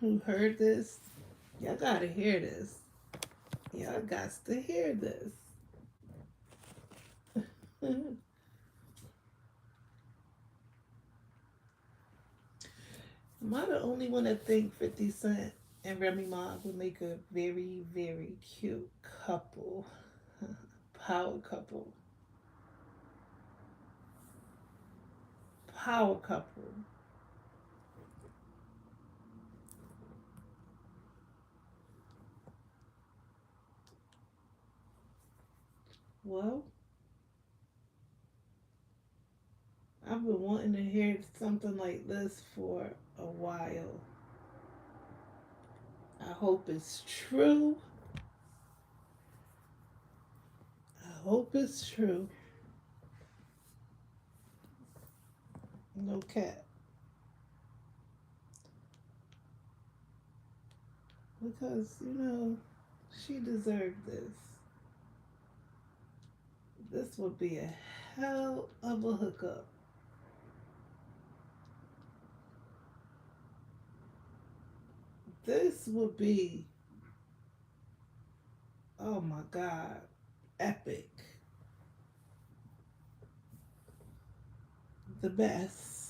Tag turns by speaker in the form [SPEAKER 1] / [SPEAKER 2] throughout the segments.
[SPEAKER 1] who heard this, y'all gotta hear this. Y'all got to hear this. Am I the only one that think 50 Cent and Remy Ma would make a very, very cute couple? Power couple. Power couple. Well, I've been wanting to hear something like this for a while. I hope it's true. I hope it's true. No cat. Because, she deserved this. This would be a hell of a hookup. This would be, oh my God, epic. The best.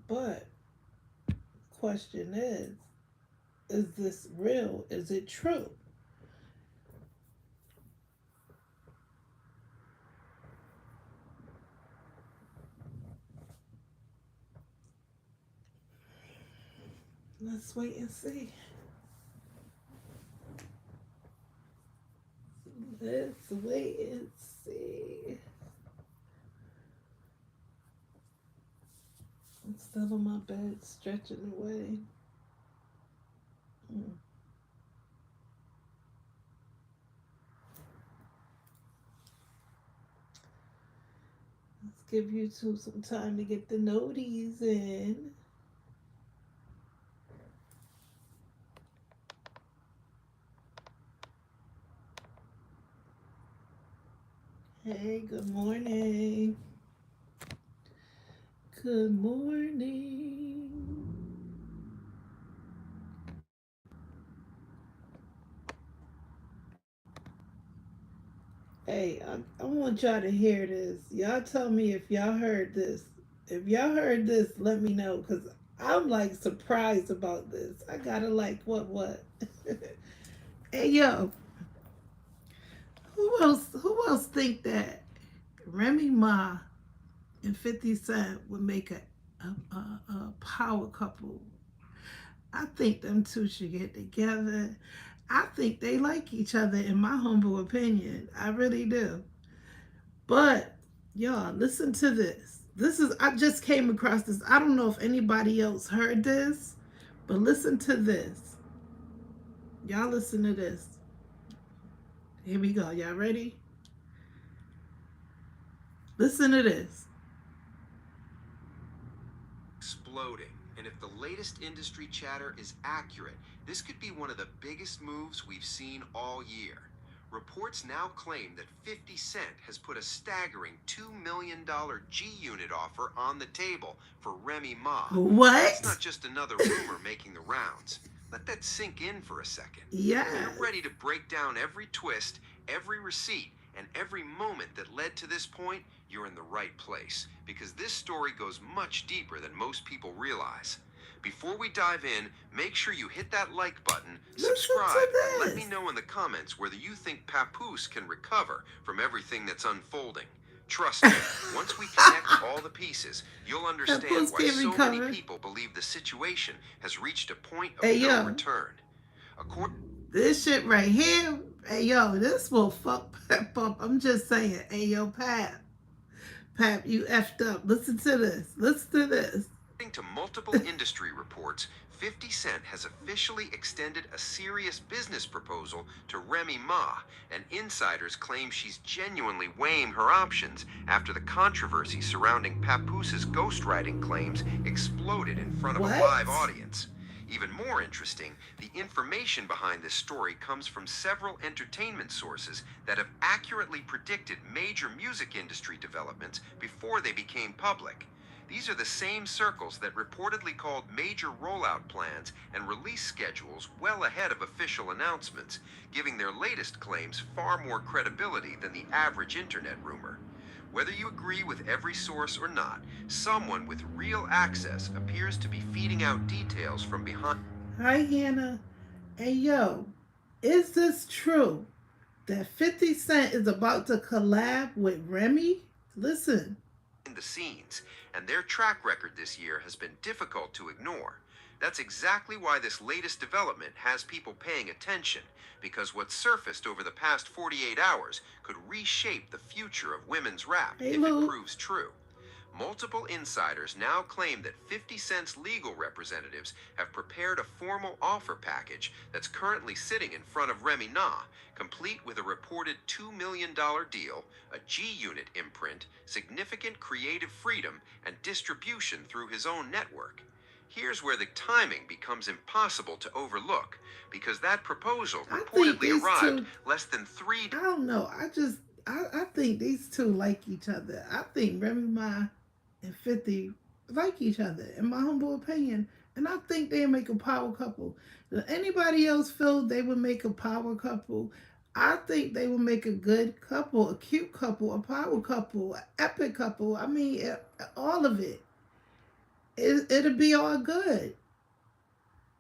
[SPEAKER 1] But question is this real? Is it true? Let's wait and see. Let's wait and see. I'm still on my bed, stretching away. Mm. Let's give you two some time to get the noties in. Hey, good morning. Good morning. Hey, I want y'all to hear this. Y'all tell me if y'all heard this. If y'all heard this, let me know because I'm like surprised about this. I gotta like what? Hey yo, who else think that Remy Ma and 50 Cent would make a power couple? I think them two should get together. I think they like each other, in my humble opinion. I really do. But y'all, listen to this. I just came across this. I don't know if anybody else heard this, but listen to this. Y'all listen to this. Here we go. Y'all ready? Listen to this.
[SPEAKER 2] Exploding. And if the latest industry chatter is accurate, this could be one of the biggest moves we've seen all year. Reports now claim that 50 Cent has put a staggering $2 million G-Unit offer on the table for Remy Ma. That's
[SPEAKER 1] What?
[SPEAKER 2] not just another rumor making the rounds. Let that sink in for a second.
[SPEAKER 1] Yes.
[SPEAKER 2] If you're ready to break down every twist, every receipt, and every moment that led to this point, you're in the right place, because this story goes much deeper than most people realize. Before we dive in, make sure you hit that like button, subscribe, and let me know in the comments whether you think Papoose can recover from everything that's unfolding. Trust me, once we connect all the pieces, you'll understand why so many people believe the situation has reached a point of no return.
[SPEAKER 1] This shit right here, hey yo, this will fuck Pep up. I'm just saying, hey yo, Pap, you effed up. Listen to this. Listen to this.
[SPEAKER 2] According to multiple industry reports, 50 Cent has officially extended a serious business proposal to Remy Ma, and insiders claim she's genuinely weighing her options after the controversy surrounding Papoose' ghostwriting claims exploded in front of a live audience. Even more interesting, the information behind this story comes from several entertainment sources that have accurately predicted major music industry developments before they became public. These are the same circles that reportedly called major rollout plans and release schedules well ahead of official announcements, giving their latest claims far more credibility than the average internet rumor. Whether you agree with every source or not, someone with real access appears to be feeding out details from behind
[SPEAKER 1] Hi, Hannah. Hey, yo, is this true that 50 Cent is about to collab with Remy? Listen.
[SPEAKER 2] the scenes, and their track record this year has been difficult to ignore. That's exactly why this latest development has people paying attention, because what surfaced over the past 48 hours could reshape the future of women's rap
[SPEAKER 1] Hey,
[SPEAKER 2] if it
[SPEAKER 1] Lou.
[SPEAKER 2] proves true. Multiple insiders now claim that 50 Cent's legal representatives have prepared a formal offer package that's currently sitting in front of Remy Na, complete with a reported $2 million deal, a G Unit imprint, significant creative freedom, and distribution through his own network. Here's where the timing becomes impossible to overlook, because that proposal
[SPEAKER 1] I think
[SPEAKER 2] reportedly
[SPEAKER 1] these
[SPEAKER 2] arrived
[SPEAKER 1] two,
[SPEAKER 2] less than 3
[SPEAKER 1] I don't know. I think these two like each other. I think Remy Ma and 50 like each other, in my humble opinion. And I think they make a power couple. Does anybody else feel they would make a power couple? I think they would make a good couple, a cute couple, a power couple, an epic couple. I mean, all of it. It'll be all good.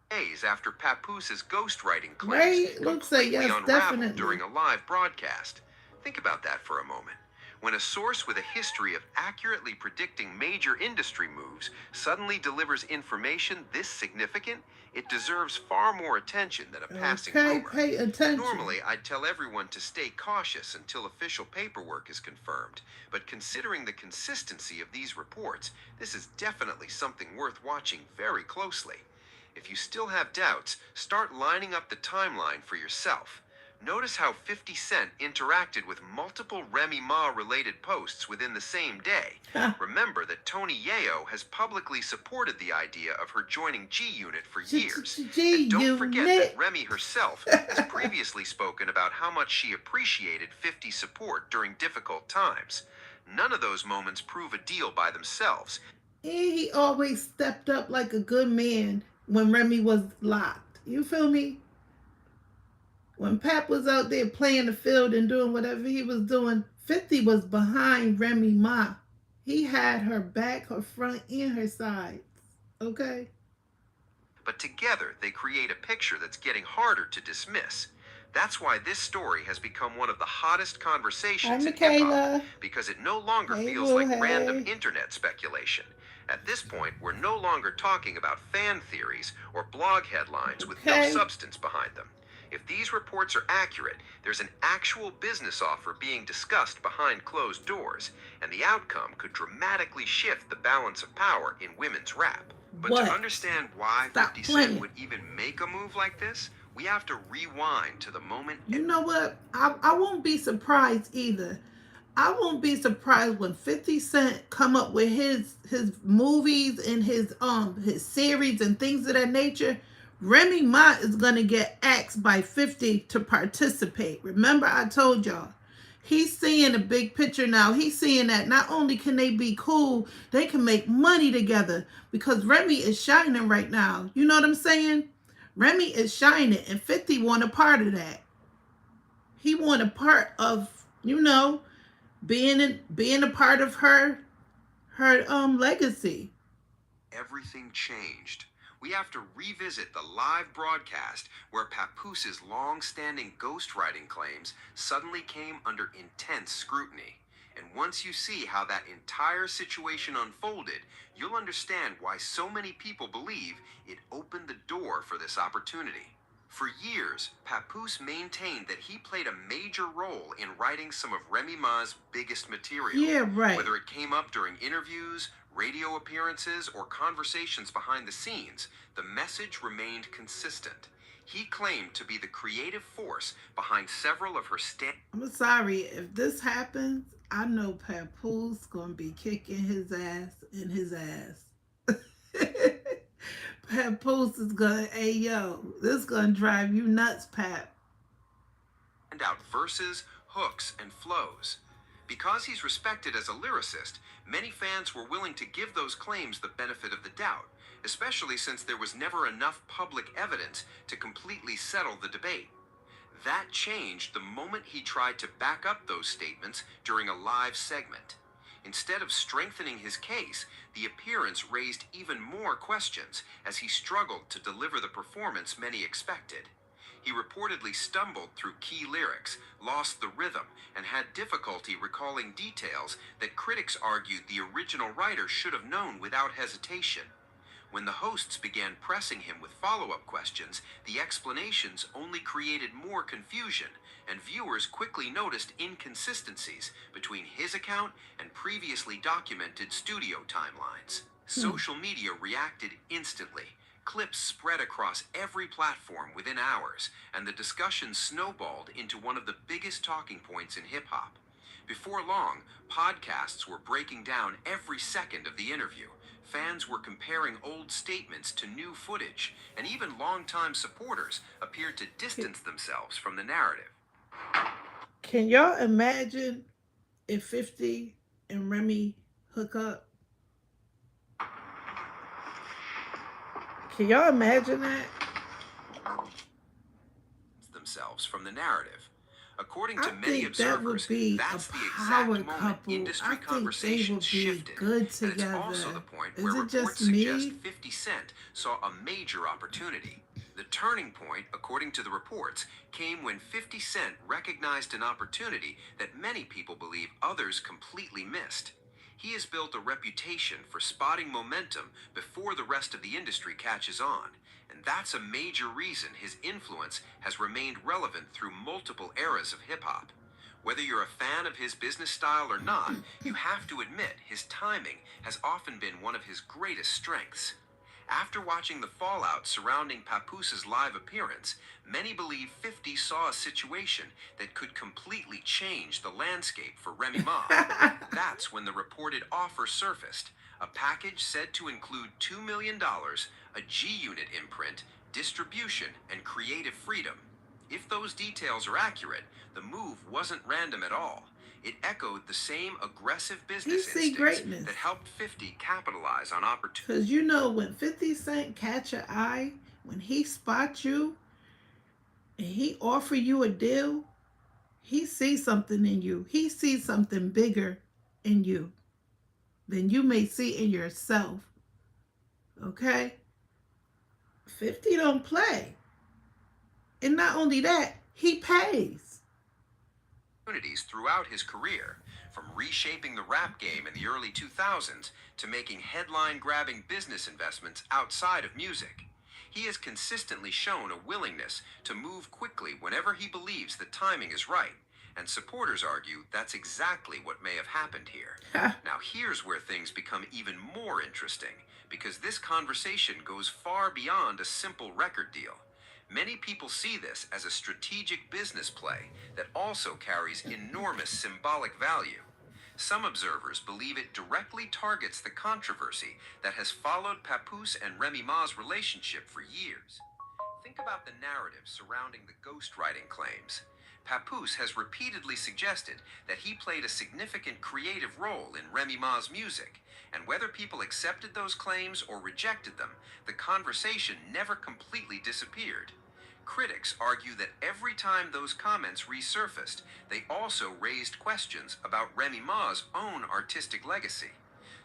[SPEAKER 2] days after Papoose' ghostwriting claims
[SPEAKER 1] Right? Looks like
[SPEAKER 2] completely
[SPEAKER 1] yes,
[SPEAKER 2] unraveled during
[SPEAKER 1] definitely.
[SPEAKER 2] a live broadcast. Think about that for a moment. When a source with a history of accurately predicting major industry moves suddenly delivers information this significant, it deserves far more attention than a passing
[SPEAKER 1] Okay,
[SPEAKER 2] rumor.
[SPEAKER 1] pay attention.
[SPEAKER 2] Normally, I'd tell everyone to stay cautious until official paperwork is confirmed, but considering the consistency of these reports, this is definitely something worth watching very closely. If you still have doubts, start lining up the timeline for yourself. Notice how 50 Cent interacted with multiple Remy Ma related posts within the same day. Remember that Tony Yayo has publicly supported the idea of her joining G Unit for years.
[SPEAKER 1] G
[SPEAKER 2] And don't forget that
[SPEAKER 1] Unit.
[SPEAKER 2] Remy herself has previously spoken about how much she appreciated 50's support during difficult times. None of those moments prove a deal by themselves.
[SPEAKER 1] And he always stepped up like a good man when Remy was locked. You feel me? When Pap was out there playing the field and doing whatever he was doing, 50 was behind Remy Ma. He had her back, her front, and her sides. Okay?
[SPEAKER 2] But together they create a picture that's getting harder to dismiss. That's why this story has become one of the hottest
[SPEAKER 1] Hi,
[SPEAKER 2] conversations in hip hop,
[SPEAKER 1] Michaela.
[SPEAKER 2] because it no longer
[SPEAKER 1] Hey,
[SPEAKER 2] feels
[SPEAKER 1] Lou.
[SPEAKER 2] like random
[SPEAKER 1] Hey.
[SPEAKER 2] internet speculation. At this point, we're no longer talking about fan theories or blog headlines with no
[SPEAKER 1] Okay.
[SPEAKER 2] substance behind them. If these reports are accurate, there's an actual business offer being discussed behind closed doors, and the outcome could dramatically shift the balance of power in women's rap. But to
[SPEAKER 1] What?
[SPEAKER 2] understand why
[SPEAKER 1] Stop
[SPEAKER 2] 50 Cent
[SPEAKER 1] playing.
[SPEAKER 2] would even make a move like this, we have to rewind to the moment.
[SPEAKER 1] You know what? I won't be surprised either. I won't be surprised when 50 Cent come up with his movies and his series and things of that nature. Remy Ma is gonna get asked by 50 to participate. Remember, I told y'all. He's seeing a big picture now. He's seeing that not only can they be cool, they can make money together because Remy is shining right now. You know what I'm saying? Remy is shining, and 50 want a part of that. He want a part of, being a part of her legacy.
[SPEAKER 2] Everything changed. We have to revisit the live broadcast where Papoose' long standing ghostwriting claims suddenly came under intense scrutiny. And once you see how that entire situation unfolded, you'll understand why so many people believe it opened the door for this opportunity. For years, Papoose maintained that he played a major role in writing some of Remy Ma's biggest material.
[SPEAKER 1] Yeah, right.
[SPEAKER 2] Whether it came up during interviews, radio appearances, or conversations behind the scenes, the message remained consistent. He claimed to be the creative force behind several of her
[SPEAKER 1] I'm sorry if this happens. I know Papoose gonna be kicking his ass in his ass. Papoose is gonna, hey yo, this is gonna drive you nuts, Pap.
[SPEAKER 2] And out verses, hooks, and flows. Because he's respected as a lyricist, many fans were willing to give those claims the benefit of the doubt, especially since there was never enough public evidence to completely settle the debate. That changed the moment he tried to back up those statements during a live segment. Instead of strengthening his case, the appearance raised even more questions as he struggled to deliver the performance many expected. He reportedly stumbled through key lyrics, lost the rhythm, and had difficulty recalling details that critics argued the original writer should have known without hesitation. When the hosts began pressing him with follow-up questions, the explanations only created more confusion, and viewers quickly noticed inconsistencies between his account and previously documented studio timelines.
[SPEAKER 1] Hmm.
[SPEAKER 2] Social media reacted instantly. Clips spread across every platform within hours, and the discussion snowballed into one of the biggest talking points in hip-hop. Before long, podcasts were breaking down every second of the interview. Fans were comparing old statements to new footage, and even longtime supporters appeared to
[SPEAKER 1] Can,
[SPEAKER 2] distance themselves from the narrative.
[SPEAKER 1] can y'all imagine if 50 and Remy hook up? Can y'all imagine that?
[SPEAKER 2] Themselves from the narrative. According
[SPEAKER 1] I
[SPEAKER 2] to many
[SPEAKER 1] think that would
[SPEAKER 2] observers,
[SPEAKER 1] be a
[SPEAKER 2] that's the exact
[SPEAKER 1] power
[SPEAKER 2] moment
[SPEAKER 1] couple. I
[SPEAKER 2] industry
[SPEAKER 1] think they
[SPEAKER 2] conversations
[SPEAKER 1] would be
[SPEAKER 2] shifted.
[SPEAKER 1] good
[SPEAKER 2] And it's also the
[SPEAKER 1] together.
[SPEAKER 2] point where
[SPEAKER 1] Is it just
[SPEAKER 2] reports suggest
[SPEAKER 1] me?
[SPEAKER 2] 50 Cent saw a major opportunity. The turning point, according to the reports, came when 50 Cent recognized an opportunity that many people believe others completely missed. He has built a reputation for spotting momentum before the rest of the industry catches on, and that's a major reason his influence has remained relevant through multiple eras of hip hop. Whether you're a fan of his business style or not, you have to admit his timing has often been one of his greatest strengths. After watching the fallout surrounding Papoose' live appearance, many believe 50 saw a situation that could completely change the landscape for Remy Ma. That's when the reported offer surfaced, a package said to include $2 million, a G-Unit imprint, distribution, and creative freedom. If those details are accurate, the move wasn't random at all. It echoed the same aggressive
[SPEAKER 1] He
[SPEAKER 2] business
[SPEAKER 1] see
[SPEAKER 2] instincts
[SPEAKER 1] greatness.
[SPEAKER 2] that helped 50 capitalize on opportunities.
[SPEAKER 1] Cause you know when 50 Cent catch your eye, when he spot you and he offer you a deal, he sees something in you. He sees something bigger in you than you may see in yourself. Okay? 50 don't play. And not only that, he pays.
[SPEAKER 2] Throughout his career, from reshaping the rap game in the early 2000s to making headline-grabbing business investments outside of music. He has consistently shown a willingness to move quickly whenever he believes the timing is right, and supporters argue that's exactly what may have happened here. Now here's where things become even more interesting, because this conversation goes far beyond a simple record deal. Many people see this as a strategic business play that also carries enormous symbolic value. Some observers believe it directly targets the controversy that has followed Papoose and Remy Ma's relationship for years. Think about the narrative surrounding the ghostwriting claims. Papoose has repeatedly suggested that he played a significant creative role in Remy Ma's music, and whether people accepted those claims or rejected them, the conversation never completely disappeared. Critics argue that every time those comments resurfaced, they also raised questions about Remy Ma's own artistic legacy.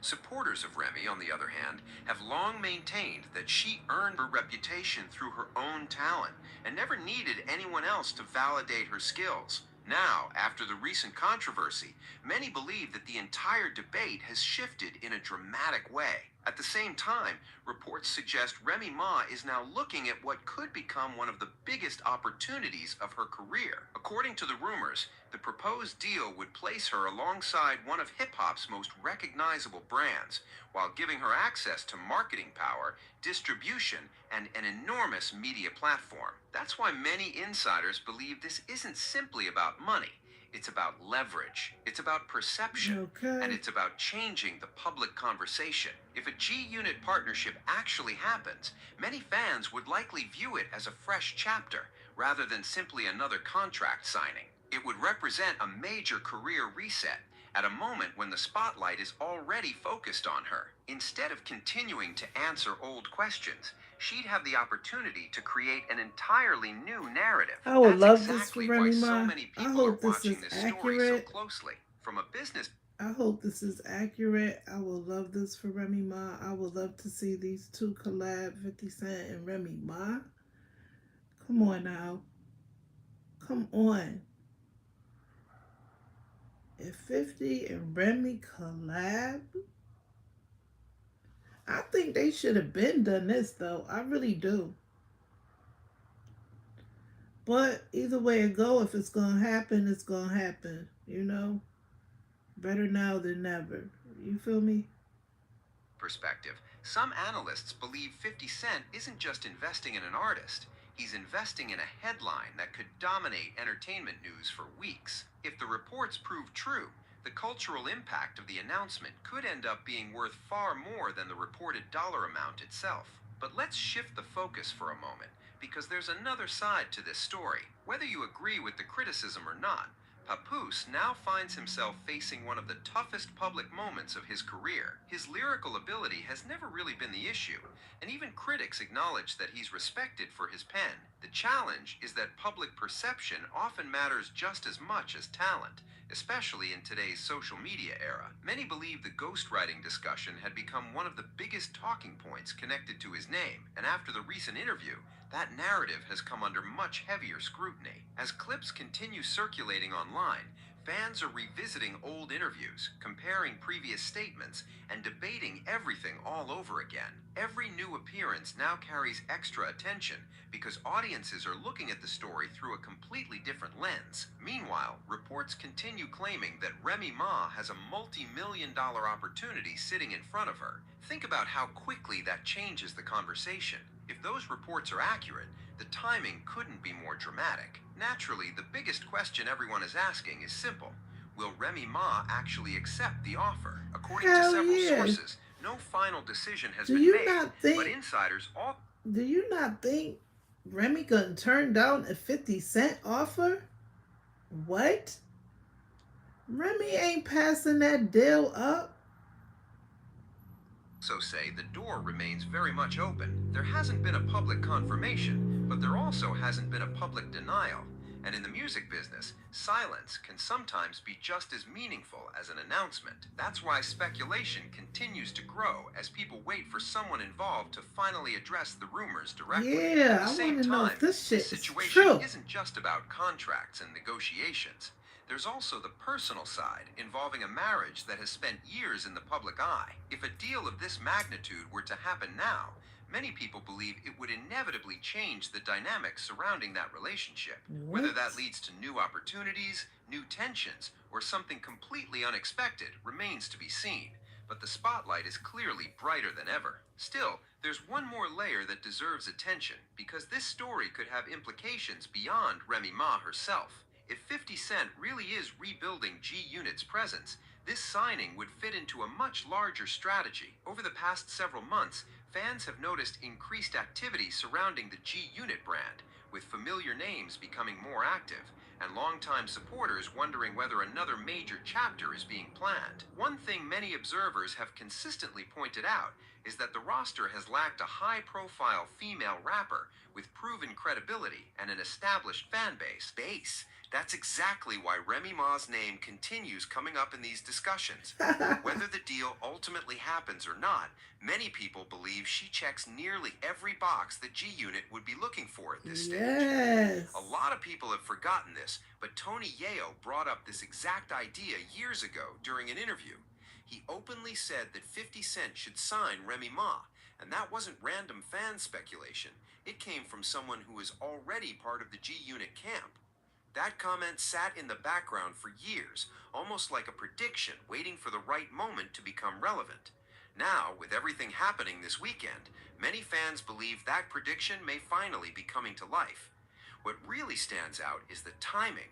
[SPEAKER 2] Supporters of Remy, on the other hand, have long maintained that she earned her reputation through her own talent and never needed anyone else to validate her skills. Now, after the recent controversy, many believe that the entire debate has shifted in a dramatic way. At the same time, reports suggest Remy Ma is now looking at what could become one of the biggest opportunities of her career. According to the rumors, the proposed deal would place her alongside one of hip-hop's most recognizable brands, while giving her access to marketing power, distribution, and an enormous media platform. That's why many insiders believe this isn't simply about money. It's about leverage, it's about perception, and
[SPEAKER 1] Okay.
[SPEAKER 2] it's about changing the public conversation. If a G Unit partnership actually happens, many fans would likely view it as a fresh chapter rather than simply another contract signing. It would represent a major career reset at a moment when the spotlight is already focused on her. Instead of continuing to answer old questions, she'd have the opportunity to create an entirely new narrative.
[SPEAKER 1] I would
[SPEAKER 2] That's
[SPEAKER 1] love this for
[SPEAKER 2] exactly why
[SPEAKER 1] Remy
[SPEAKER 2] so
[SPEAKER 1] Ma.
[SPEAKER 2] many
[SPEAKER 1] I
[SPEAKER 2] people are
[SPEAKER 1] hope this
[SPEAKER 2] watching
[SPEAKER 1] is
[SPEAKER 2] this story so
[SPEAKER 1] accurate.
[SPEAKER 2] closely. From a business
[SPEAKER 1] I hope this is accurate. I will love this for Remy Ma. I would love to see these two collab, 50 Cent and Remy Ma. Come on now. Come on. If 50 and Remy collab, I think they should have been done this though. I really do. But either way it go, if it's gonna happen, it's gonna happen. You know? Better now than never. You feel me?
[SPEAKER 2] perspective, some analysts believe 50 Cent isn't just investing in an artist, he's investing in a headline that could dominate entertainment news for weeks. If the reports prove true, the cultural impact of the announcement could end up being worth far more than the reported dollar amount itself. But let's shift the focus for a moment, because there's another side to this story. Whether you agree with the criticism or not, Papoose now finds himself facing one of the toughest public moments of his career. His lyrical ability has never really been the issue, and even critics acknowledge that he's respected for his pen. The challenge is that public perception often matters just as much as talent, especially in today's social media era. Many believe the ghostwriting discussion had become one of the biggest talking points connected to his name, and after the recent interview, that narrative has come under much heavier scrutiny. As clips continue circulating online, fans are revisiting old interviews, comparing previous statements, and debating everything all over again. Every new appearance now carries extra attention because audiences are looking at the story through a completely different lens. Meanwhile, reports continue claiming that Remy Ma has a multi-million-dollar opportunity sitting in front of her. Think about how quickly that changes the conversation. If those reports are accurate, the timing couldn't be more dramatic. Naturally, the biggest question everyone is asking is simple. Will Remy Ma actually accept the offer? According to
[SPEAKER 1] Hell
[SPEAKER 2] several
[SPEAKER 1] yeah.
[SPEAKER 2] sources, no final decision has
[SPEAKER 1] Do
[SPEAKER 2] been
[SPEAKER 1] you
[SPEAKER 2] made,
[SPEAKER 1] not
[SPEAKER 2] but
[SPEAKER 1] think
[SPEAKER 2] insiders all
[SPEAKER 1] do you not think Remy gonna turn down a 50 Cent offer? What? Remy ain't passing that deal up.
[SPEAKER 2] also say the door remains very much open. There hasn't been a public confirmation, but there also hasn't been a public denial. And in the music business, silence can sometimes be just as meaningful as an announcement. That's why speculation continues to grow as people wait for someone involved to finally address the rumors directly. At
[SPEAKER 1] Yeah,
[SPEAKER 2] the
[SPEAKER 1] I want
[SPEAKER 2] same
[SPEAKER 1] to know if
[SPEAKER 2] time,
[SPEAKER 1] this
[SPEAKER 2] this
[SPEAKER 1] shit is
[SPEAKER 2] situation
[SPEAKER 1] true.
[SPEAKER 2] isn't just about contracts and negotiations. There's also the personal side, involving a marriage that has spent years in the public eye. If a deal of this magnitude were to happen now, many people believe it would inevitably change the dynamics surrounding that relationship. Whether
[SPEAKER 1] What?
[SPEAKER 2] that leads to new opportunities, new tensions, or something completely unexpected remains to be seen. But the spotlight is clearly brighter than ever. Still, there's one more layer that deserves attention, because this story could have implications beyond Remy Ma herself. If 50 Cent really is rebuilding G Unit's presence, this signing would fit into a much larger strategy. Over the past several months, fans have noticed increased activity surrounding the G Unit brand, with familiar names becoming more active, and longtime supporters wondering whether another major chapter is being planned. One thing many observers have consistently pointed out is that the roster has lacked a high-profile female rapper with proven credibility and an established fan base. That's exactly why Remy Ma's name continues coming up in these discussions. Whether the deal ultimately happens or not, many people believe she checks nearly every box that G Unit would be looking for at this stage.
[SPEAKER 1] Yes.
[SPEAKER 2] A lot of people have forgotten this, but Tony Yeo brought up this exact idea years ago during an interview. He openly said that 50 Cent should sign Remy Ma, and that wasn't random fan speculation. It came from someone who is already part of the G Unit camp. That comment sat in the background for years, almost like a prediction waiting for the right moment to become relevant. Now, with everything happening this weekend, many fans believe that prediction may finally be coming to life. What really stands out is the timing.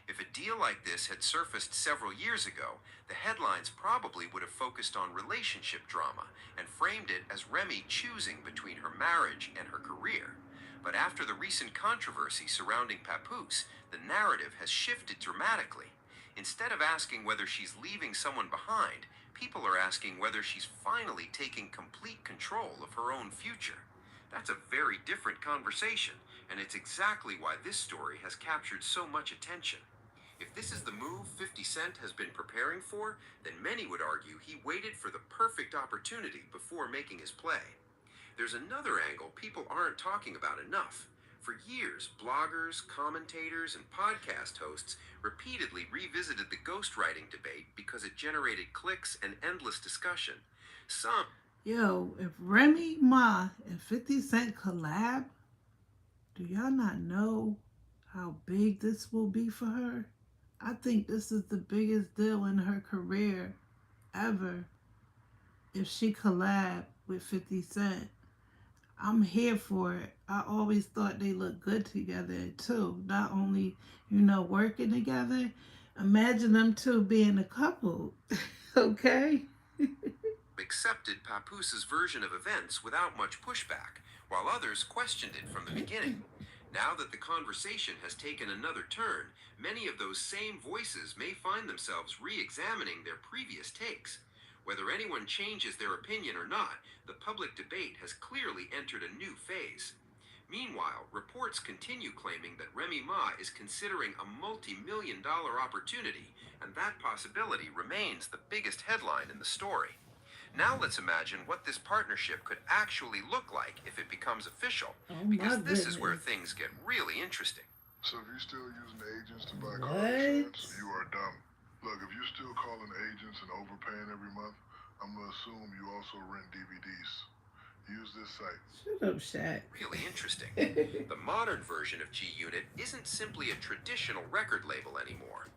[SPEAKER 2] If a deal like this had surfaced several years ago, the headlines probably would have focused on relationship drama and framed it as Remy choosing between her marriage and her career. But after the recent controversy surrounding Papoose, the narrative has shifted dramatically. Instead of asking whether she's leaving someone behind, people are asking whether she's finally taking complete control of her own future. That's a very different conversation, and it's exactly why this story has captured so much attention. If this is the move 50 Cent has been preparing for, then many would argue he waited for the perfect opportunity before making his play. There's another angle people aren't talking about enough. For years, bloggers, commentators, and podcast hosts repeatedly revisited the ghostwriting debate because it generated clicks and endless discussion. Some
[SPEAKER 1] Yo, if Remy Ma and 50 Cent collab, do y'all not know how big this will be for her? I think this is the biggest deal in her career ever if she collab with 50 Cent. I'm here for it. I always thought they looked good together too. Not only, working together, imagine them two being a couple. Okay?
[SPEAKER 2] accepted Papooses' version of events without much pushback, while others questioned it from the beginning. Now that the conversation has taken another turn, many of those same voices may find themselves re-examining their previous takes. Whether anyone changes their opinion or not, the public debate has clearly entered a new phase. Meanwhile, reports continue claiming that Remy Ma is considering a multi-million-dollar opportunity, and that possibility remains the biggest headline in the story. Now let's imagine what this partnership could actually look like if it becomes official,
[SPEAKER 1] Oh my
[SPEAKER 2] because this is where
[SPEAKER 1] goodness.
[SPEAKER 2] things get really interesting.
[SPEAKER 3] So if you're still using agents to buy car
[SPEAKER 1] What?
[SPEAKER 3] insurance, you are dumb. Look, if you're still calling agents and overpaying every month, I'm gonna assume you also rent DVDs. Use this site.
[SPEAKER 1] Shut up, Shaq.
[SPEAKER 2] Really interesting. The modern version of G Unit isn't simply a traditional record label anymore.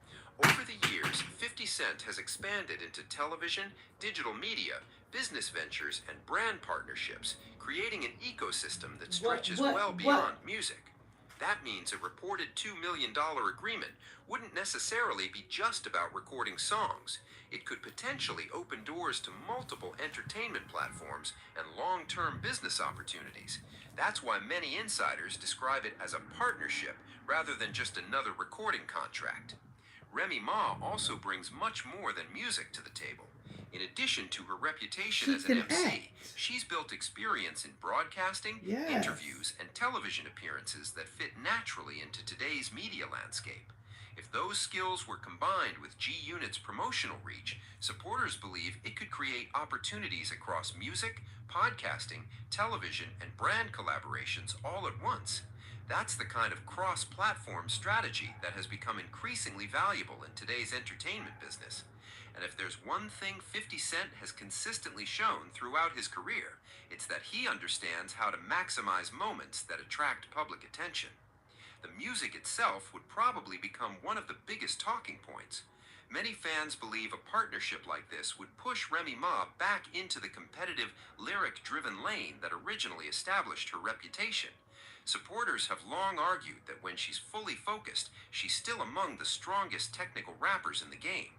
[SPEAKER 2] Over the years, 50 Cent has expanded into television, digital media, business ventures, and brand partnerships, creating an ecosystem that stretches well beyond music. That means a reported $2 million agreement wouldn't necessarily be just about recording songs. It could potentially open doors to multiple entertainment platforms and long-term business opportunities. That's why many insiders describe it as a partnership rather than just another recording contract. Remy Ma also brings much more than music to the table. In addition to her reputation
[SPEAKER 1] She
[SPEAKER 2] as an
[SPEAKER 1] can
[SPEAKER 2] MC,
[SPEAKER 1] act.
[SPEAKER 2] she's built experience in broadcasting,
[SPEAKER 1] Yes.
[SPEAKER 2] interviews, and television appearances that fit naturally into today's media landscape. If those skills were combined with G Unit's promotional reach, supporters believe it could create opportunities across music, podcasting, television, and brand collaborations all at once. That's the kind of cross-platform strategy that has become increasingly valuable in today's entertainment business. And if there's one thing 50 Cent has consistently shown throughout his career, it's that he understands how to maximize moments that attract public attention. The music itself would probably become one of the biggest talking points. Many fans believe a partnership like this would push Remy Ma back into the competitive, lyric-driven lane that originally established her reputation. Supporters have long argued that when she's fully focused, she's still among the strongest technical rappers in the game.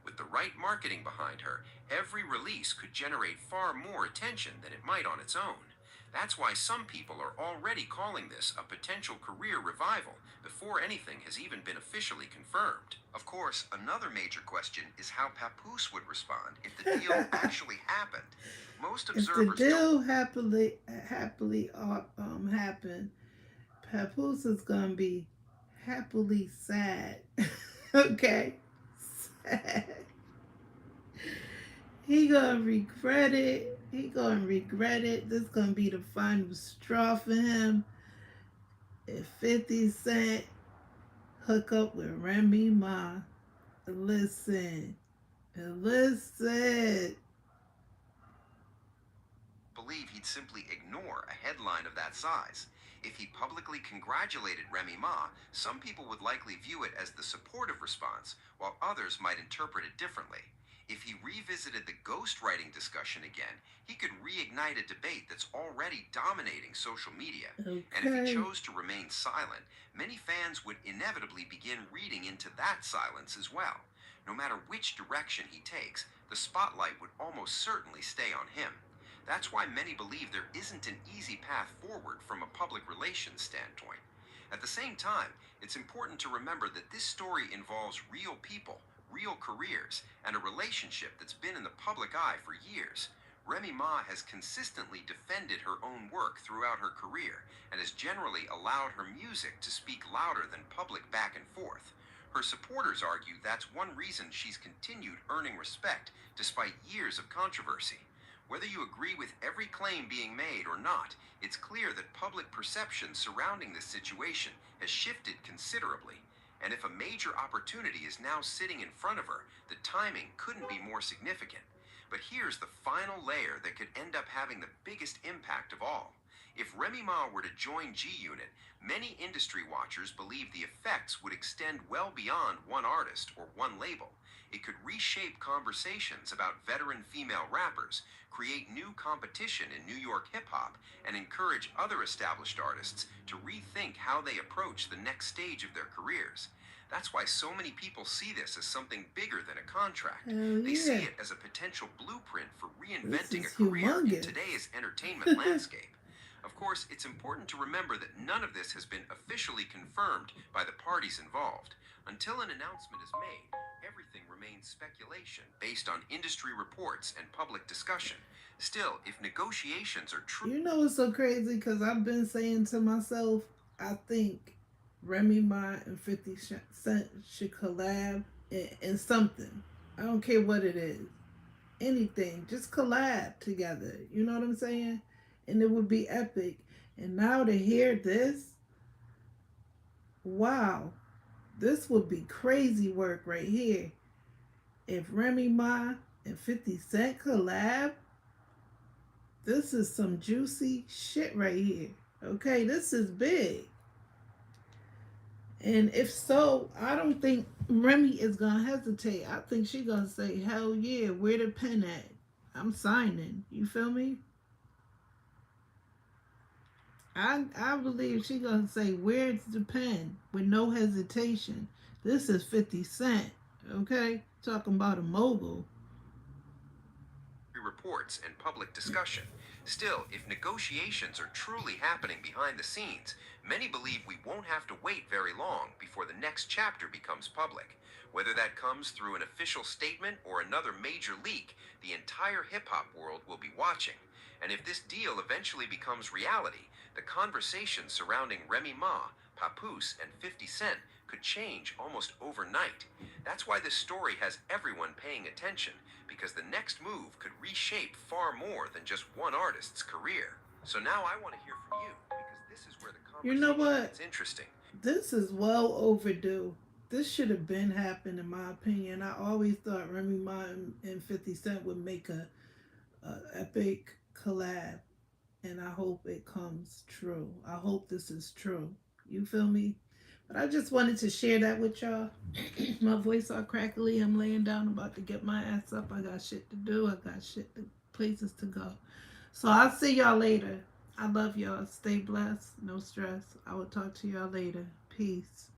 [SPEAKER 2] With the right marketing behind her, every release could generate far more attention than it might on its own. That's why some people are already calling this a potential career revival before anything has even been officially confirmed. Of course, another major question is how Papoose would respond if the deal actually happened. Most
[SPEAKER 1] If the
[SPEAKER 2] observers don't.
[SPEAKER 1] deal happily happen, Papoose is gonna be happily sad. Okay, sad. He gonna regret it. He gonna regret it. This gonna be the final straw for him. If 50 Cent hook up with Remy Ma, listen, listen.
[SPEAKER 2] Believe he'd simply ignore a headline of that size. If he publicly congratulated Remy Ma, some people would likely view it as the supportive response, while others might interpret it differently. If he revisited the ghostwriting discussion again, he could reignite a debate that's already dominating social media. And if he
[SPEAKER 1] Okay.
[SPEAKER 2] chose to remain silent, many fans would inevitably begin reading into that silence as well. No matter which direction he takes, the spotlight would almost certainly stay on him. That's why many believe there isn't an easy path forward from a public relations standpoint. At the same time, it's important to remember that this story involves real people, real careers, and a relationship that's been in the public eye for years. Remy Ma has consistently defended her own work throughout her career and has generally allowed her music to speak louder than public back and forth. Her supporters argue that's one reason she's continued earning respect despite years of controversy. Whether you agree with every claim being made or not, it's clear that public perception surrounding this situation has shifted considerably. And if a major opportunity is now sitting in front of her, the timing couldn't be more significant. But here's the final layer that could end up having the biggest impact of all. If Remy Ma were to join G Unit, many industry watchers believe the effects would extend well beyond one artist or one label. It could reshape conversations about veteran female rappers, create new competition in New York hip hop, and encourage other established artists to rethink how they approach the next stage of their careers. That's why so many people see this as something bigger than a contract.
[SPEAKER 1] Hell
[SPEAKER 2] They see
[SPEAKER 1] yeah.
[SPEAKER 2] it as a potential blueprint for
[SPEAKER 1] This
[SPEAKER 2] reinventing
[SPEAKER 1] is
[SPEAKER 2] a career in
[SPEAKER 1] humongous.
[SPEAKER 2] today's entertainment landscape. Of course, it's important to remember that none of this has been officially confirmed by the parties involved. Until an announcement is made, everything remains speculation based on industry reports and public discussion. Still, if negotiations are true,
[SPEAKER 1] You know it's so crazy because I've been saying to myself, I think Remy Ma and 50 Cent should collab in something. I don't care what it is. Anything. Just collab together. You know what I'm saying? And it would be epic. And now to hear this, wow, this would be crazy work right here. If Remy Ma and 50 Cent collab, this is some juicy shit right here. Okay, this is big. And if so, I don't think Remy is gonna hesitate. I think she gonna say, "Hell yeah, where the pen at? I'm signing." You feel me? I believe she gonna say, "Where's the pen?" with no hesitation. This is 50 Cent. Okay, talking about a mogul.
[SPEAKER 2] reports and public discussion. Still, if negotiations are truly happening behind the scenes, many believe we won't have to wait very long before the next chapter becomes public. Whether that comes through an official statement or another major leak, the entire hip hop world will be watching. And if this deal eventually becomes reality, the conversation surrounding Remy Ma, Papoose, and 50 Cent could change almost overnight. That's why this story has everyone paying attention, because the next move could reshape far more than just one artist's career. So now I want to hear from you, because this is where the
[SPEAKER 1] You know
[SPEAKER 2] conversation
[SPEAKER 1] what?
[SPEAKER 2] gets interesting.
[SPEAKER 1] This is well overdue. This should have been happened, in my opinion. I always thought Remy Ma and 50 Cent would make a epic collab, and I hope it comes true. I hope this is true. You feel me? But I just wanted to share that with y'all. My voice all crackly. I'm laying down about to get my ass up. I got shit to do. I got places to go. So I'll see y'all later. I love y'all. Stay blessed. No stress. I will talk to y'all later. Peace.